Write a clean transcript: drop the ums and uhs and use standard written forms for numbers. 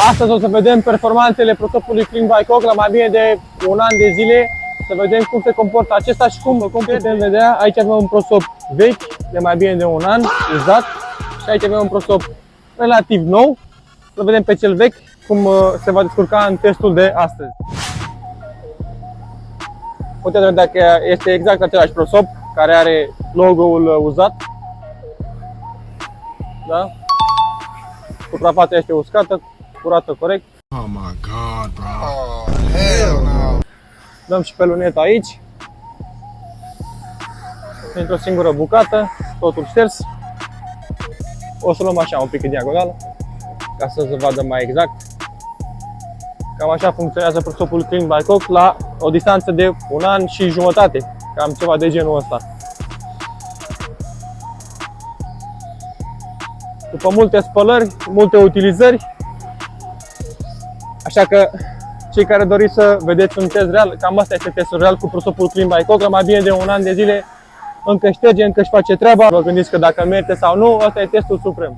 Astăzi o să vedem performanțele prosopului Clean by Coke la mai bine de un an de zile. Să vedem cum se comportă acesta și cum putem vedea. Aici avem un prosop vechi de mai bine de un an, uzat. Și aici avem un prosop relativ nou. Să vedem pe cel vechi cum se va descurca în testul de astăzi. Puteți vedea că este exact același prosop care are logo-ul uzat. Da? Suprafața este uscată, curată corect. Oh my god, bro. Oh, hell no. Dăm și pe lunetă aici. Într-o singură bucată, totul șters. O să luăm așa un pic în diagonală, ca să se vadă mai exact. Cam așa funcționează prosopul Clean by Coke la o distanță de un an și jumătate. Cam ceva de genul ăsta. După multe spălări, multe utilizări, așa că cei care doriți să vedeți un test real, cam asta este testul real cu prosopul Clean by Coke, la mai bine de un an de zile, încă șterge, încă își face treaba. Vă gândiți că dacă merge sau nu, ăsta e testul suprem.